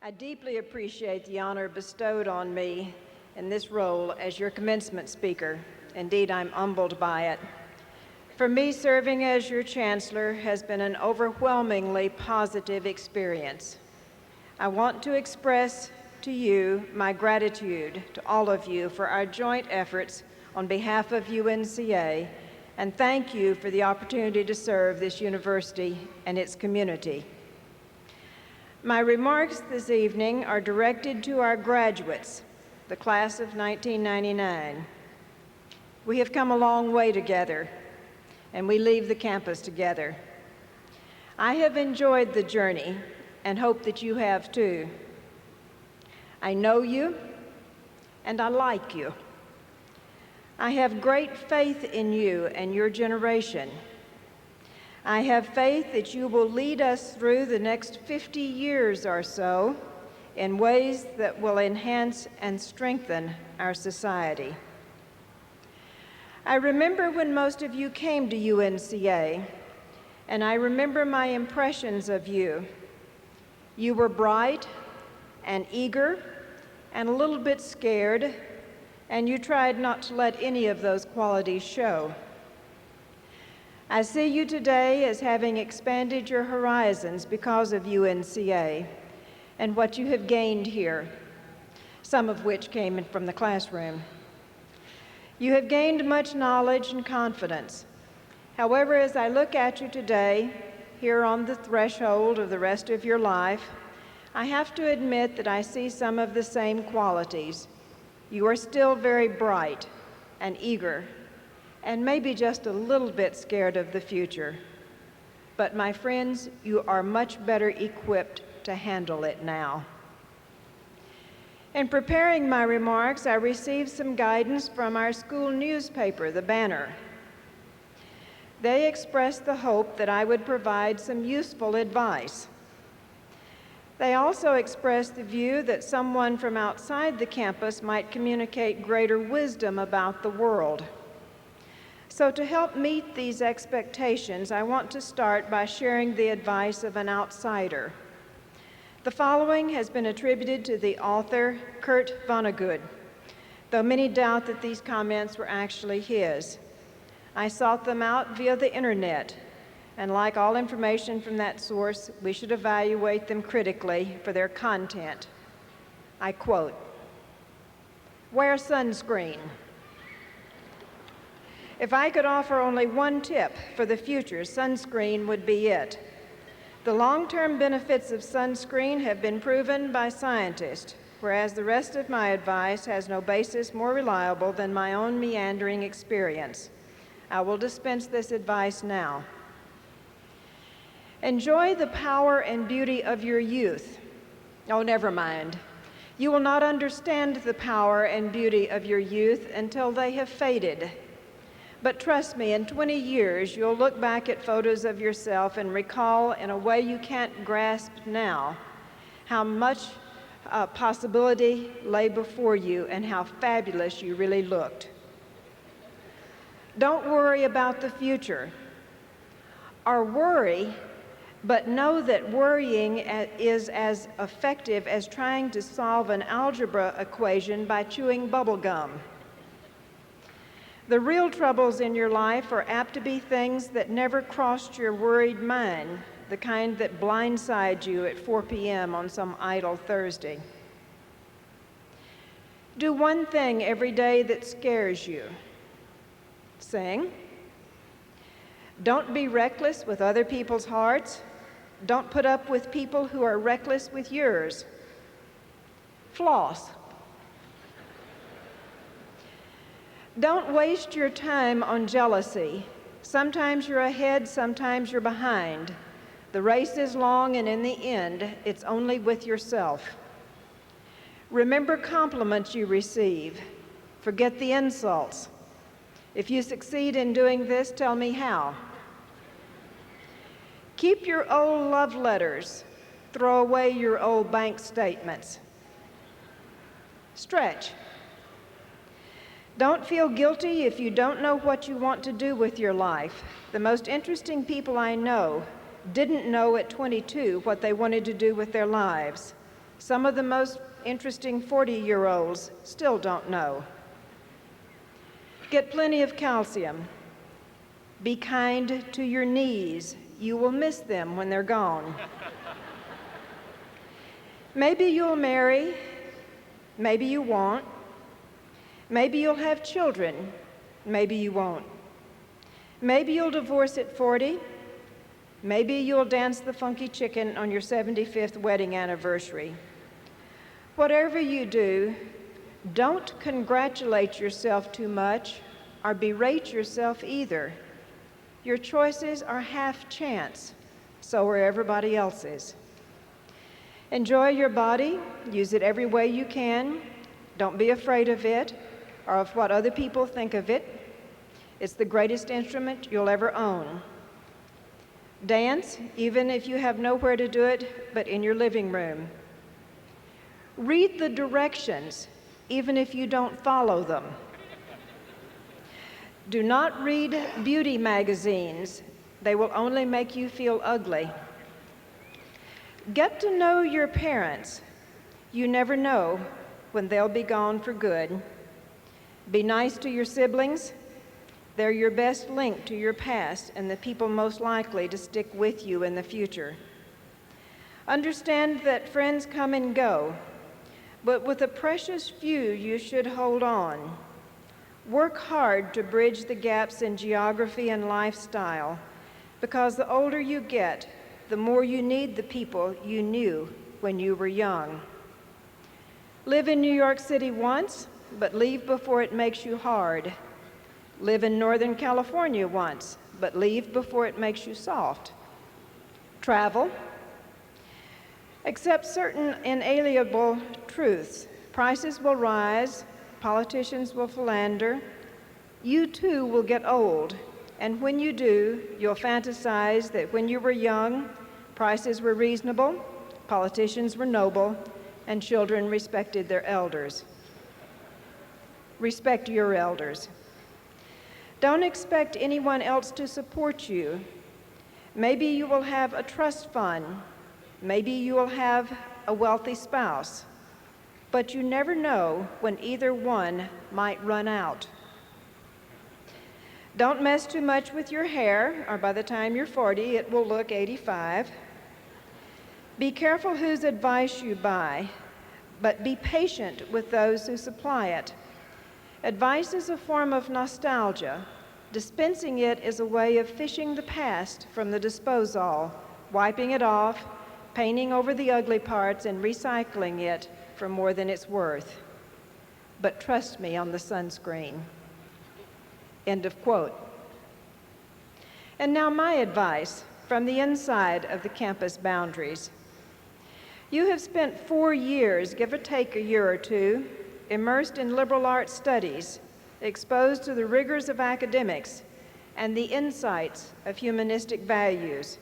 I deeply appreciate the honor bestowed on me in this role as your commencement speaker. Indeed, I'm humbled by it. For me, serving as your chancellor has been an overwhelmingly positive experience. I want to express to you my gratitude to all of you for our joint efforts on behalf of UNCA, and thank you for the opportunity to serve this university and its community. My remarks this evening are directed to our graduates, the class of 1999. We have come a long way together, and we leave the campus together. I have enjoyed the journey and hope that you have too. I know you, and I like you. I have great faith in you and your generation. I have faith that you will lead us through the next 50 years or so in ways that will enhance and strengthen our society. I remember when most of you came to UNCA, and I remember my impressions of you. You were bright and eager and a little bit scared, and you tried not to let any of those qualities show. I see you today as having expanded your horizons because of UNCA and what you have gained here, some of which came in from the classroom. You have gained much knowledge and confidence. However, as I look at you today, here on the threshold of the rest of your life, I have to admit that I see some of the same qualities. You are still very bright and eager, and maybe just a little bit scared of the future. But my friends, you are much better equipped to handle it now. In preparing my remarks, I received some guidance from our school newspaper, The Banner. They expressed the hope that I would provide some useful advice. They also expressed the view that someone from outside the campus might communicate greater wisdom about the world. So to help meet these expectations, I want to start by sharing the advice of an outsider. The following has been attributed to the author, Kurt Vonnegut, though many doubt that these comments were actually his. I sought them out via the internet, and like all information from that source, we should evaluate them critically for their content. I quote, "Wear sunscreen. If I could offer only one tip for the future, sunscreen would be it. The long-term benefits of sunscreen have been proven by scientists, whereas the rest of my advice has no basis more reliable than my own meandering experience. I will dispense this advice now. Enjoy the power and beauty of your youth." Oh, never mind. You will not understand the power and beauty of your youth until they have faded. But trust me, in 20 years, you'll look back at photos of yourself and recall in a way you can't grasp now how much possibility lay before you and how fabulous you really looked. Don't worry about the future, or worry, but know that worrying is as effective as trying to solve an algebra equation by chewing bubble gum. The real troubles in your life are apt to be things that never crossed your worried mind, the kind that blindside you at 4 p.m. on some idle Thursday. Do one thing every day that scares you. Sing. Don't be reckless with other people's hearts. Don't put up with people who are reckless with yours. Floss. Don't waste your time on jealousy. Sometimes you're ahead, sometimes you're behind. The race is long, and in the end, it's only with yourself. Remember compliments you receive. Forget the insults. If you succeed in doing this, tell me how. Keep your old love letters. Throw away your old bank statements. Stretch. Don't feel guilty if you don't know what you want to do with your life. The most interesting people I know didn't know at 22 what they wanted to do with their lives. Some of the most interesting 40-year-olds still don't know. Get plenty of calcium. Be kind to your knees. You will miss them when they're gone. Maybe you'll marry, maybe you won't. Maybe you'll have children, maybe you won't. Maybe you'll divorce at 40. Maybe you'll dance the funky chicken on your 75th wedding anniversary. Whatever you do, don't congratulate yourself too much or berate yourself either. Your choices are half chance, so are everybody else's. Enjoy your body, use it every way you can. Don't be afraid of it or of what other people think of it. It's the greatest instrument you'll ever own. Dance, even if you have nowhere to do it but in your living room. Read the directions, even if you don't follow them. Do not read beauty magazines. They will only make you feel ugly. Get to know your parents. You never know when they'll be gone for good. Be nice to your siblings. They're your best link to your past and the people most likely to stick with you in the future. Understand that friends come and go, but with a precious few you should hold on. Work hard to bridge the gaps in geography and lifestyle, because the older you get, the more you need the people you knew when you were young. Live in New York City once, but leave before it makes you hard. Live in Northern California once, but leave before it makes you soft. Travel. Accept certain inalienable truths. Prices will rise, politicians will philander. You too will get old, and when you do, you'll fantasize that when you were young, prices were reasonable, politicians were noble, and children respected their elders. Respect your elders. Don't expect anyone else to support you. Maybe you will have a trust fund. Maybe you will have a wealthy spouse. But you never know when either one might run out. Don't mess too much with your hair, or by the time you're 40, it will look 85. Be careful whose advice you buy, but be patient with those who supply it. Advice is a form of nostalgia. Dispensing it is a way of fishing the past from the disposal, wiping it off, painting over the ugly parts, and recycling it for more than it's worth. But trust me on the sunscreen. End of quote. And now my advice from the inside of the campus boundaries. You have spent 4 years, give or take a year or two, immersed in liberal arts studies, exposed to the rigors of academics and the insights of humanistic values.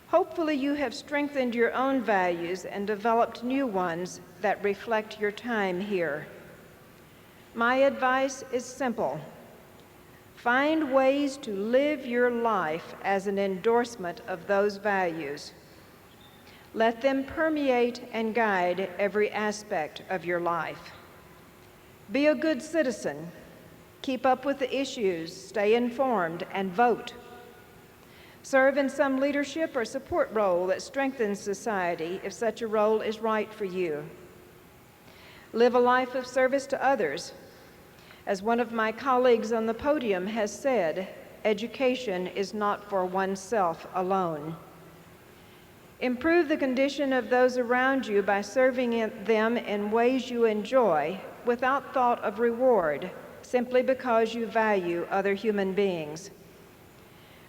Hopefully you have strengthened your own values and developed new ones that reflect your time here. My advice is simple. Find ways to live your life as an endorsement of those values. Let them permeate and guide every aspect of your life. Be a good citizen. Keep up with the issues, stay informed, and vote. Serve in some leadership or support role that strengthens society if such a role is right for you. Live a life of service to others. As one of my colleagues on the podium has said, education is not for oneself alone. Improve the condition of those around you by serving them in ways you enjoy without thought of reward, simply because you value other human beings.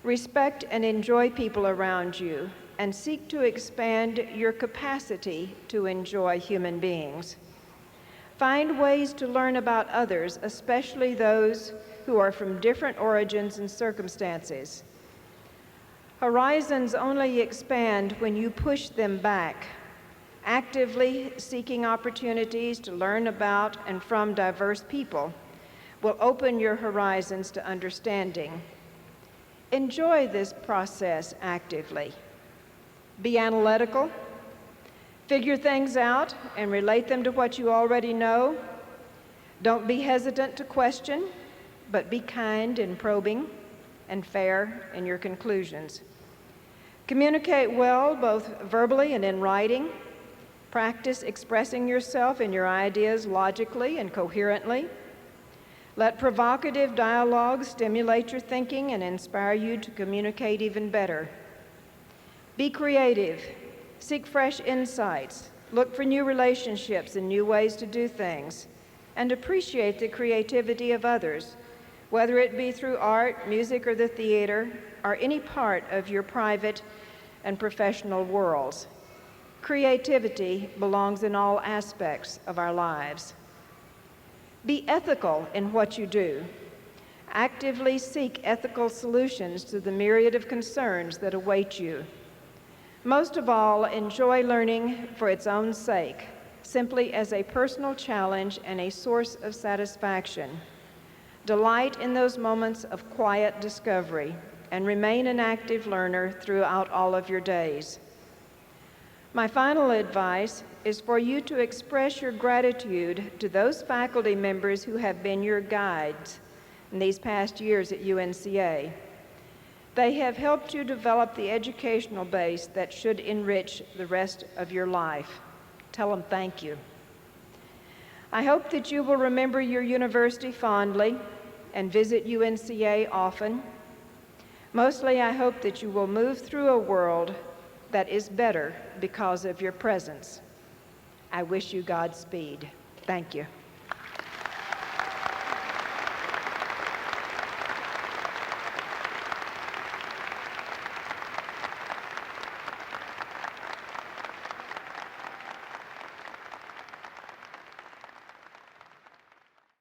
Respect and enjoy people around you and seek to expand your capacity to enjoy human beings. Find ways to learn about others, especially those who are from different origins and circumstances. Horizons only expand when you push them back, actively seeking opportunities to learn about and from diverse people will open your horizons to understanding. Enjoy this process actively. Be analytical. Figure things out and relate them to what you already know. Don't be hesitant to question, but be kind in probing and fair in your conclusions. Communicate well, both verbally and in writing. Practice expressing yourself and your ideas logically and coherently. Let provocative dialogue stimulate your thinking and inspire you to communicate even better. Be creative. Seek fresh insights. Look for new relationships and new ways to do things. And appreciate the creativity of others, whether it be through art, music, or the theater, or any part of your private and professional worlds. Creativity belongs in all aspects of our lives. Be ethical in what you do. Actively seek ethical solutions to the myriad of concerns that await you. Most of all, enjoy learning for its own sake, simply as a personal challenge and a source of satisfaction. Delight in those moments of quiet discovery and remain an active learner throughout all of your days. My final advice is for you to express your gratitude to those faculty members who have been your guides in these past years at UNCA. They have helped you develop the educational base that should enrich the rest of your life. Tell them thank you. I hope that you will remember your university fondly and visit UNCA often. Mostly, I hope that you will move through a world that is better because of your presence. I wish you Godspeed. Thank you.